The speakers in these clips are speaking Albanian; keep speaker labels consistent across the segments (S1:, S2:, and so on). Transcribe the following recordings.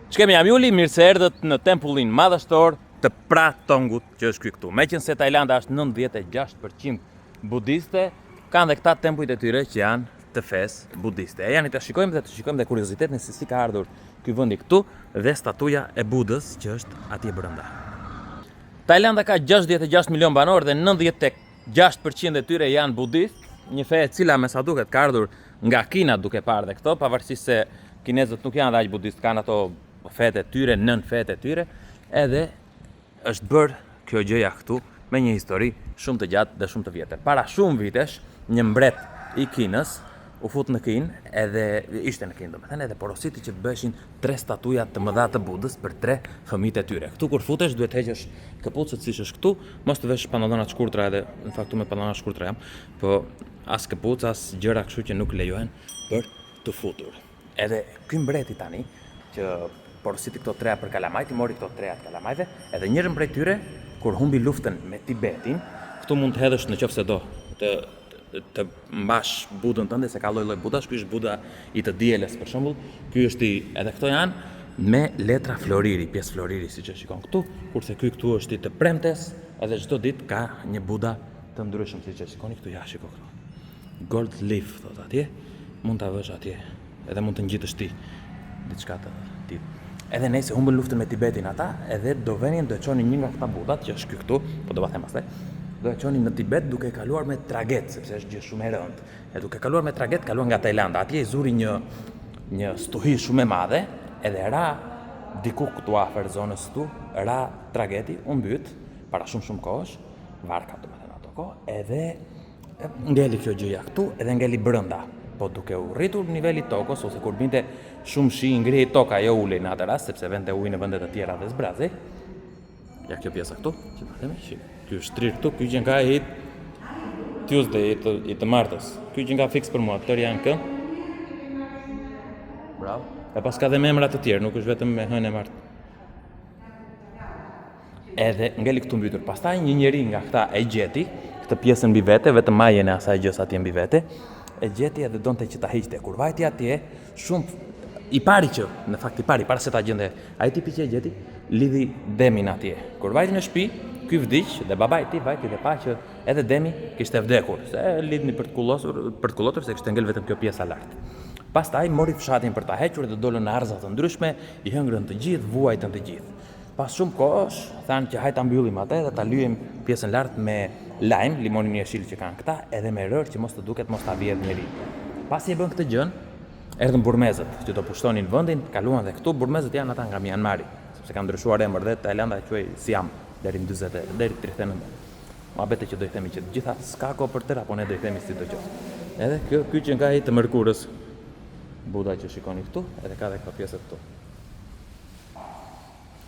S1: Shkemi jam Juli, mirë se erdhët në tempullin madhështor të Pratongut që është ky këtu. Meqense Tajlanda është 96% budiste, kanë dhe këta tempujt e tyre që janë të fesë budiste. E janë të shikojmë dhe kuriozitetin se si ka ardhur ky vendi këtu dhe statuja e Budës që është atje brenda. Tajlanda ka 66 milion banor dhe 96% e tyre janë budist, një fe e cila me sa duket ka ardhur nga Kina duke parë dhe këto, pavarësisht se kinezët nuk janë aq budist, kanë ato fetë e tyre, nën fetë e tyre, edhe është bërë kjo gjëja këtu me një histori shumë të gjatë dhe shumë të vjetër. Para shumë vitesh, një mbret i Kinës u fut në Kinë, edhe ishte në Kinë domethënë, edhe porositi që bëheshin 3 statuja të mëdha të Budës për 3 fëmijët e tyre. Këtu kur futesh duhet heqësh këpucët siç është këtu, mos të vesh pantallona të shkurtra, edhe në fakt me pantallona të shkurtra jam, po as këpucë as gjëra kështu që nuk lejohen për të futur. Edhe ky mbreti tani që porositi këto 3 për kalamajt, i mori këto 3 të kalamajve, edhe njërin prej tyre kur humbi luftën me Tibetin, këtu mund të hedhësh nëse do të mbash Budën tënde, se ka lloj-lloj budash. Ky është Buda i të dielës për shembull. Ky është edhe këto janë me letra floriri, pjesë floriri siç e shikon këtu, kurse ky këtu është i të premtes, edhe çdo ditë ka një Buda të ndryshëm siç e shikoni këtu, ja shiko këtu. Gold leaf thot atje, mund ta vësh atje, edhe mund të ngjitësh ti diçka të tillë. Edhe nëse humbën luftën me Tibetin ata, edhe do venin do e çonin një nga këta Budat, që është ky këtu, po do ta them pastaj. Do e çonin në Tibet duke kaluar me traget, sepse është gjë shumë e rëndë. E duke kaluar me traget, kaluar nga Tajlanda. Atje i zuri një stuhi shumë e madhe, edhe ra diku këtu afër zonës këtu, ra trageti, u mbyt para shumë kohësh, varka domethënë ato kohë, edhe ngeli kjo gjëja këtu, edhe ngeli brenda. Po duke u rritur niveli tokës, ose kur binte shumë shi, ngrihej toka, jo ulej në atë rast, sepse vente ujë në vende të tjera dhe zbrazej. Ja kjo pjesa këtu, që po themi, shik. Ky është trirë këtu, ky që nga i Tuesday i të martës. Ky që nga fix për mua, tërë janë kënd. Bravo. E pas ka dhe me emra të tjerë, nuk është vetëm me hënë e martë. Edhe ngeli këtu mbytur. Pastaj një njeri nga këta e gjeti, këtë pjesën mbi vete, vetëm majën e asaj gjës atje mbi vete, e gjeti edhe donte që ta hiqte. Kur vajti atje, shumë i pari që, në fakt i pari, para se ta gjende, ai tipi që e gjeti, lidhi demin atje. Kur vajti në shtëpi, ky vdiq dhe babai i tij vajti dhe pa që edhe demi kishte vdekur, se lidhni për të kullotur se kishte ngel vetëm kjo pjesa lart. Pastaj mori fshatin për ta hequr dhe dolën në arza të ndryshme, i hëngrën të gjithë, vuajtën të gjithë. Pas shumë kohësh, thanë që hajde ta mbyllim atë dhe ta lyejm pjesën lart me lajm, limonin e jeshil që kanë këta, edhe me rër që mos të duket mos ta vjedh njeri. Pasi e bën këtë gjën, erdhën burmezët që do pushtonin vendin, kaluan dhe këtu. Burmezët janë ata nga Myanmari, sepse kanë ndryshuar emër dhe Tajlanda e quaj Siam deri në 40 deri 39. Muhabete që do i themi që të gjitha s'ka kohë për tërë, apo ne do i themi sidoqoftë. Edhe ky që nga i të mërkurës, Buda që shikoni këtu, edhe ka dhe këto pjesë këtu.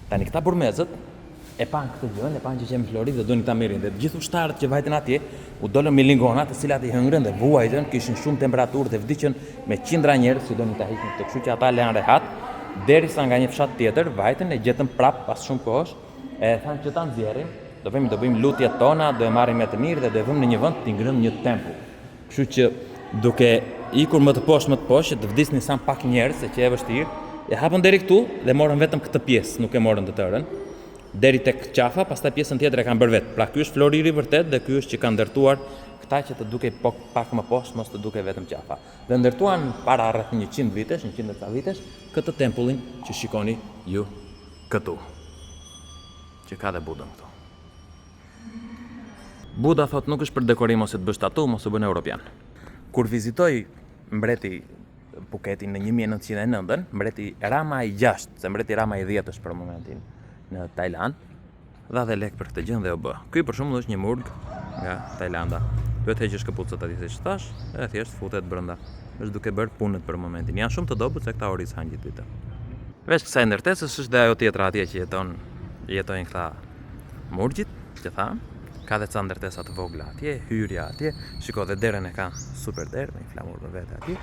S1: Tani këta burmezët e pan këtë gjën, e pan që qenë Florid dhe donin ta merrin. Dhe të gjithë ushtarët që vajten atje u dolën me lingona, të cilat i hëngrën dhe vuajtën, kishin shumë temperaturë dhe vdiqën me qindra njerëz që donin ta hiqin këtë, kështu që ata lënë rehat, derisa nga një fshat tjetër vajtën e gjetën prap pas shumë kohësh, e thanë që ta nxjerrim, do bëjmë lutjet tona, do e marrim me të mirë dhe do e vëmë në një vend të ngrënë një tempull. Kështu që duke ikur më të poshtë, të vdisnin sa pak njerëz, se që e vështirë, e hapën deri këtu dhe morën vetëm këtë pjesë, nuk e morën të tërën. Deri tek qafa, pastaj pjesën tjetër e kanë bërë vetë. Pra ky është floriri vërtet dhe ky është që kanë ndërtuar këta që të dukej pak më poshtë, mos të dukej vetëm qafa. Dhe ndërtuan para rreth 100 vitesh, 100 vitesh, këtë tempullin që shikoni ju këtu. Që ka dhe Budën këtu. Buda thot nuk është për dekorim ose të bësh tatu, mos u bën europian. Kur vizitoi mbreti Phuketin në 1909, mbreti Rama i 6, se mbreti Rama i 10 është për momentin në Tajland, dha dhe lek për këtë gjën dhe u bë. Ky për shembull është një murg nga Tajlanda. Duhet heqësh këpucët atje siç thash, e thjesht futet brenda. Është duke bërë punët për momentin. Janë shumë të dobët se këta oris han gjithë ditën. Veç kësaj ndërtesës është dhe ajo tjetra atje që jetojnë këta murgjit, që tham. Ka dhe ca ndërtesa të vogla atje, hyrja atje. Shiko dhe derën e ka super derë me një flamur me vete atje.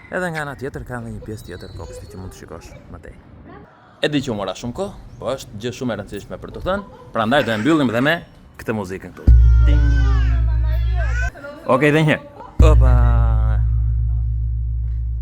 S1: Edhe nga ana tjetër ka dhe një pjesë tjetër kopshti që mund të shikosh më tej. E di që u mora shumë kohë, po është gjë shumë e rëndësishme për të thënë, prandaj do e mbyllim dhe me këtë muzikën këtu. Ting. Okej, dhe një. Opa.